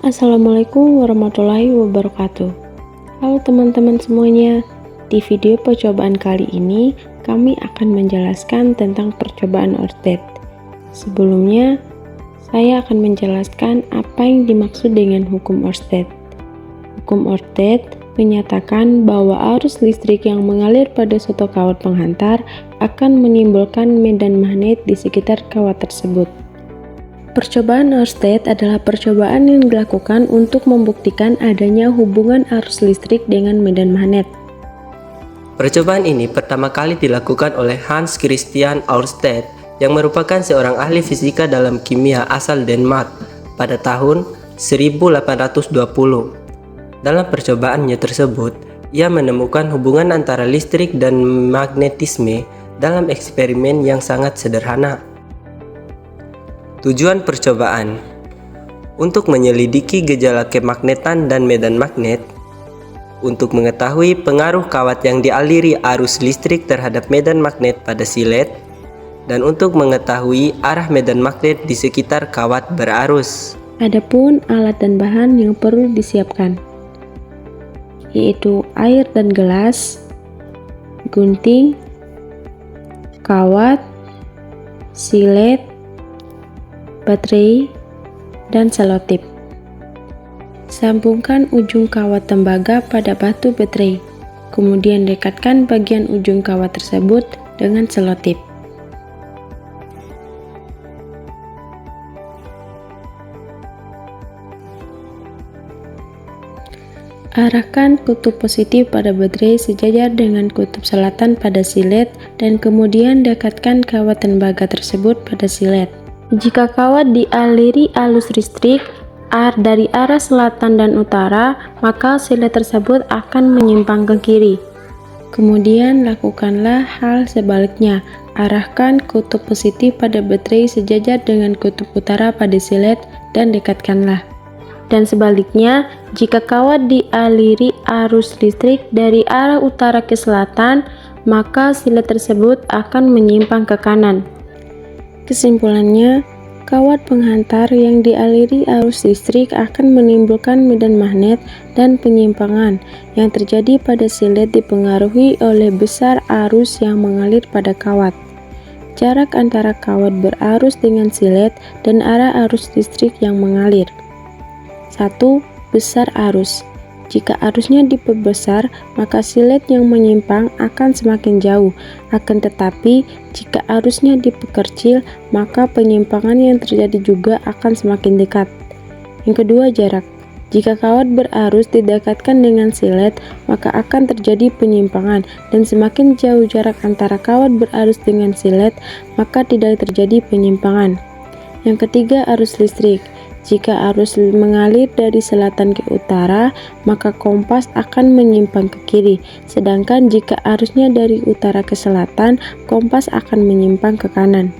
Assalamualaikum warahmatullahi wabarakatuh. Halo teman-teman semuanya. Di video percobaan kali ini kami akan menjelaskan tentang percobaan Ørsted. Sebelumnya, saya akan menjelaskan apa yang dimaksud dengan hukum Ørsted. Hukum Ørsted menyatakan bahwa arus listrik yang mengalir pada suatu kawat penghantar akan menimbulkan medan magnet di sekitar kawat tersebut. Percobaan Ørsted adalah percobaan yang dilakukan untuk membuktikan adanya hubungan arus listrik dengan medan magnet. Percobaan ini pertama kali dilakukan oleh Hans Christian Ørsted yang merupakan seorang ahli fisika dalam kimia asal Denmark pada tahun 1820. Dalam percobaannya tersebut, ia menemukan hubungan antara listrik dan magnetisme dalam eksperimen yang sangat sederhana. Tujuan percobaan untuk menyelidiki gejala kemagnetan dan medan magnet, untuk mengetahui pengaruh kawat yang dialiri arus listrik terhadap medan magnet pada silet, dan untuk mengetahui arah medan magnet di sekitar kawat berarus. Adapun alat dan bahan yang perlu disiapkan, yaitu air dan gelas, gunting, kawat, silet, baterai, dan selotip. Sambungkan ujung kawat tembaga pada batu baterai, kemudian dekatkan bagian ujung kawat tersebut dengan selotip. Arahkan kutub positif pada baterai sejajar dengan kutub selatan pada silet dan kemudian dekatkan kawat tembaga tersebut pada silet. Jika kawat dialiri arus listrik dari arah selatan dan utara, maka silet tersebut akan menyimpang ke kiri. Kemudian lakukanlah hal sebaliknya. Arahkan kutub positif pada baterai sejajar dengan kutub utara pada silet dan dekatkanlah. Dan sebaliknya, jika kawat dialiri arus listrik dari arah utara ke selatan, maka silet tersebut akan menyimpang ke kanan. Kesimpulannya, kawat penghantar yang dialiri arus listrik akan menimbulkan medan magnet dan penyimpangan yang terjadi pada silet dipengaruhi oleh besar arus yang mengalir pada kawat. Jarak antara kawat berarus dengan silet dan arah arus listrik yang mengalir. 1. Besar arus. Jika arusnya diperbesar, maka silet yang menyimpang akan semakin jauh. Akan tetapi, jika arusnya diperkecil, maka penyimpangan yang terjadi juga akan semakin dekat. Yang kedua, jarak. Jika kawat berarus didekatkan dengan silet, maka akan terjadi penyimpangan, dan semakin jauh jarak antara kawat berarus dengan silet, maka tidak terjadi penyimpangan. Yang ketiga, arus listrik. Jika arus mengalir dari selatan ke utara, maka kompas akan menyimpang ke kiri. Sedangkan jika arusnya dari utara ke selatan, kompas akan menyimpang ke kanan.